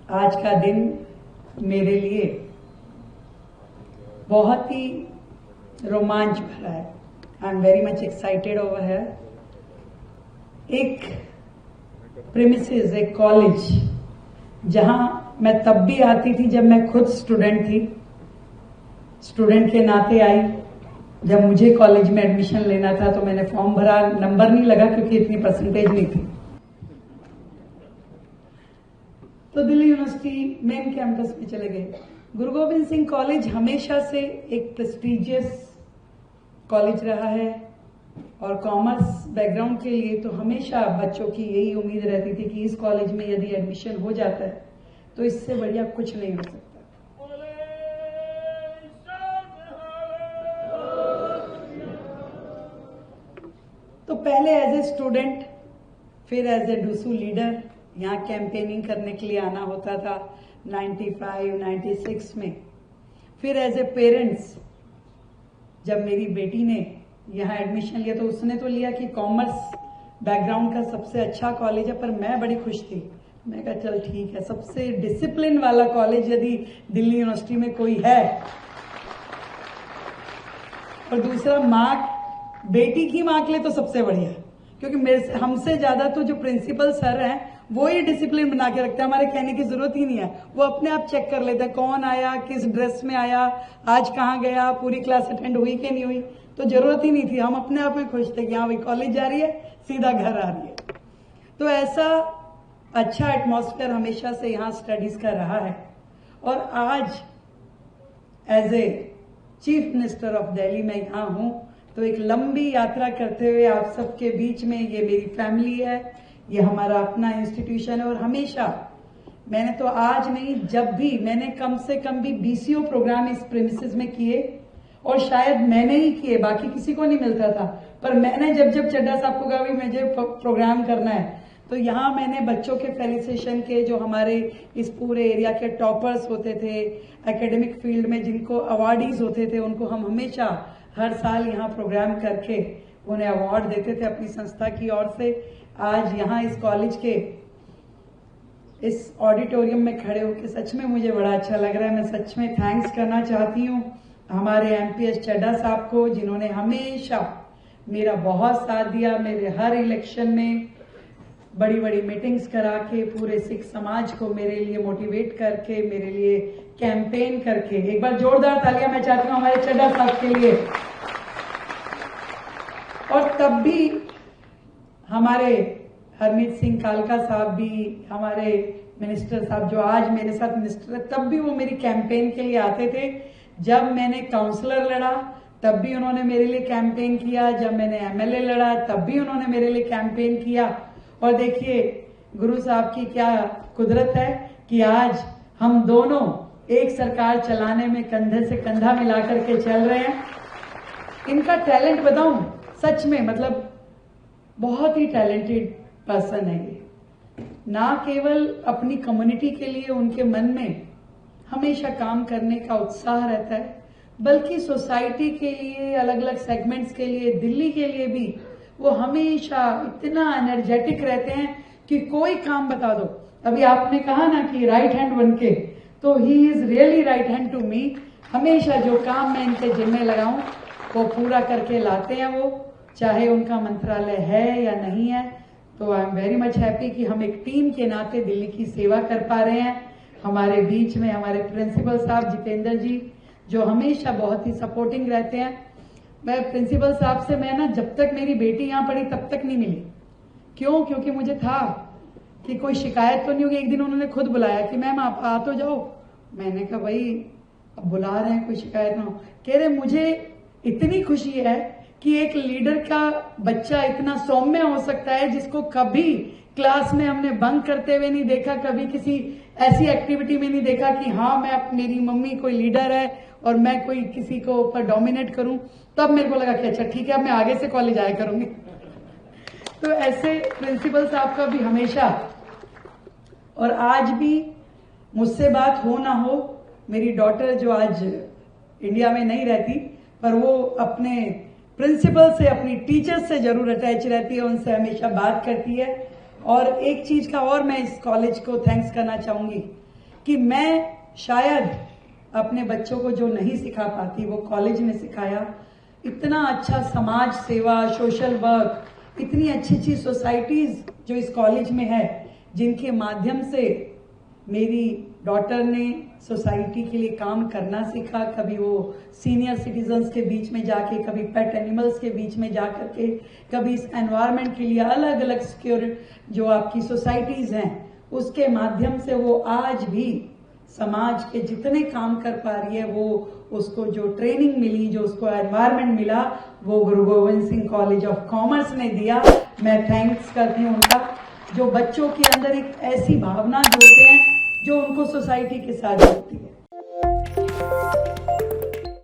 आज का दिन मेरे लिए बहुत ही रोमांच भरा है। I am very much excited over है। एक प्रेमिसेस, एक कॉलेज जहां मैं तब भी आती थी जब मैं खुद स्टूडेंट थी, स्टूडेंट के नाते आई। जब मुझे कॉलेज में एडमिशन लेना था तो मैंने फॉर्म भरा, नंबर नहीं लगा क्योंकि इतनी परसेंटेज नहीं थी। तो दिल्ली यूनिवर्सिटी मेन कैंपस में चले गए। गुरु गोविंद सिंह कॉलेज हमेशा से एक प्रेस्टिजियस कॉलेज रहा है और कॉमर्स बैकग्राउंड के लिए तो हमेशा बच्चों की यही उम्मीद रहती थी कि इस कॉलेज में यदि एडमिशन हो जाता है तो इससे बढ़िया कुछ नहीं हो सकता। तो पहले एज ए स्टूडेंट, फिर एज ए डूसू लीडर यहाँ कैंपेनिंग करने के लिए आना होता था 95, 96 में। फिर एज ए पेरेंट्स, जब मेरी बेटी ने यहाँ एडमिशन लिया तो उसने तो लिया कि कॉमर्स बैकग्राउंड का सबसे अच्छा कॉलेज है, पर मैं बड़ी खुश थी। मैं कहा चल ठीक है, सबसे डिसिप्लिन वाला कॉलेज यदि दिल्ली यूनिवर्सिटी में कोई है। और दूसरा मार्क, बेटी की मार्क ले तो सबसे बढ़िया, क्योंकि मेरे हमसे ज्यादा तो जो प्रिंसिपल सर हैं वो ही डिसिप्लिन बना के रखते हैं। हमारे कहने की जरूरत ही नहीं है, वो अपने आप चेक कर लेते हैं कौन आया, किस ड्रेस में आया, आज कहाँ गया, पूरी क्लास अटेंड हुई कि नहीं हुई। तो जरूरत ही नहीं थी, हम अपने आप में खुश थे कि हाँ भाई कॉलेज जा रही है, सीधा घर आ रही है। तो ऐसा अच्छा एटमॉस्फेयर हमेशा से यहाँ स्टडीज का रहा है। और आज as a chief minister of Delhi मैं यहाँ हूँ, तो एक लंबी यात्रा करते हुए आप सबके बीच में, ये मेरी फैमिली है, ये हमारा अपना इंस्टीट्यूशन है। और हमेशा मैंने तो आज नहीं, जब भी मैंने कम से कम भी BCO प्रोग्राम इस प्रेमिसेस में किए, और शायद मैंने ही किए, बाकी किसी को नहीं मिलता था। पर मैंने जब जब चड्ढा साहब को कहा भाई मुझे प्रोग्राम करना है, तो यहाँ मैंने बच्चों के फेलिसिटेशन के, जो हमारे इस पूरे एरिया के टॉपर्स होते थे एकेडमिक फील्ड में, जिनको अवार्डीज होते थे, उनको हम हमेशा हर साल यहाँ प्रोग्राम करके उन्हें अवार्ड देते थे अपनी संस्था की ओर से। आज यहाँ इस कॉलेज के इस ऑडिटोरियम में खड़े होकर सच में मुझे बड़ा अच्छा लग रहा है। मैं सच में थैंक्स करना चाहती हूँ हमारे MPS चड्ढा साहब को, जिन्होंने हमेशा मेरा बहुत साथ दिया। मेरे हर इलेक्शन में बड़ी बड़ी मीटिंग्स करा के, पूरे सिख समाज को मेरे लिए मोटिवेट करके, मेरे लिए कैंपेन करके, एक बार जोरदार तालियां मैं चाहती हूँ हमारे चड्ढा साहब के लिए। और तब भी हमारे हरमीत सिंह कालका साहब भी, हमारे मिनिस्टर साहब जो आज मेरे साथ मिनिस्टर है, तब भी वो मेरी कैंपेन के लिए आते थे। जब मैंने काउंसलर लड़ा तब भी उन्होंने मेरे लिए कैंपेन किया, जब मैंने MLA लड़ा तब भी उन्होंने मेरे लिए कैंपेन किया। और देखिए गुरु साहब की क्या कुदरत है कि आज हम दोनों एक सरकार चलाने में कंधे से कंधा मिला करके चल रहे हैं। इनका टैलेंट बताऊं, सच में मतलब बहुत ही टैलेंटेड पर्सन है ये। ना केवल अपनी कम्युनिटी के लिए उनके मन में हमेशा काम करने का उत्साह रहता है, बल्कि सोसाइटी के लिए, अलग अलग सेगमेंट्स के लिए, दिल्ली के लिए भी वो हमेशा इतना एनर्जेटिक रहते हैं कि कोई काम बता दो। अभी आपने कहा ना कि राइट हैंड बनके, तो he is really right hand to me. हमेशा जो काम मैं इनके जिम्मे लगाऊं वो पूरा करके लाते हैं वो, चाहे उनका मंत्रालय है या नहीं है। तो I am very much happy कि हम एक टीम के नाते दिल्ली की सेवा कर पा रहे हैं। हमारे बीच में हमारे प्रिंसिपल साहब जितेंद्र जी, जो हमेशा बहुत ही सपोर्टिंग रहते हैं। मैं प्रिंसिपल साहब से, मैं ना जब तक मेरी बेटी यहाँ पढ़ी तब तक नहीं मिली। क्यों? क्योंकि मुझे था कि कोई शिकायत तो नहीं होगी। एक दिन उन्होंने खुद बुलाया कि मैम आप आ तो जाओ। मैंने कहा भाई अब बुला रहे हैं, कोई शिकायत ना हो। कह रहे मुझे इतनी खुशी है कि एक लीडर का बच्चा इतना सौम्य हो सकता है, जिसको कभी क्लास में हमने बंक करते हुए नहीं देखा, कभी किसी ऐसी एक्टिविटी में नहीं देखा कि हाँ मेरी मम्मी कोई लीडर है और मैं कोई किसी को ऊपर डोमिनेट करूं। तब मेरे को लगा कि अच्छा ठीक है, अब मैं आगे से कॉलेज आया करूंगी। तो ऐसे प्रिंसिपल साहब का भी हमेशा, और आज भी मुझसे बात हो ना हो, मेरी डॉटर जो आज इंडिया में नहीं रहती, पर वो अपने प्रिंसिपल से, अपनी टीचर से जरूर अटैच रहती है, उनसे हमेशा बात करती है। और एक चीज का और मैं इस कॉलेज को थैंक्स करना चाहूंगी कि मैं शायद अपने बच्चों को जो नहीं सिखा पाती वो कॉलेज में सिखाया। इतना अच्छा समाज सेवा, सोशल वर्क, इतनी अच्छी अच्छी सोसाइटीज जो इस कॉलेज में है, जिनके माध्यम से मेरी डॉटर ने सोसाइटी के लिए काम करना सीखा। कभी वो सीनियर सिटीजन्स के बीच में जाके, कभी पेट एनिमल्स के बीच में जाकर के, कभी इस एनवायरनमेंट के लिए अलग अलग सिक्योर जो आपकी सोसाइटीज हैं उसके माध्यम से वो आज भी समाज के जितने काम कर पा रही है, वो उसको जो ट्रेनिंग मिली, जो उसको एनवायरनमेंट मिला, वो गुरु Govind Singh college of commerce ने दिया। मैं थैंक्स करती हूँ उनका, जो बच्चों के अंदर एक ऐसी भावना जोड़ते हैं जो उनको सोसाइटी के साथ जोड़ती है।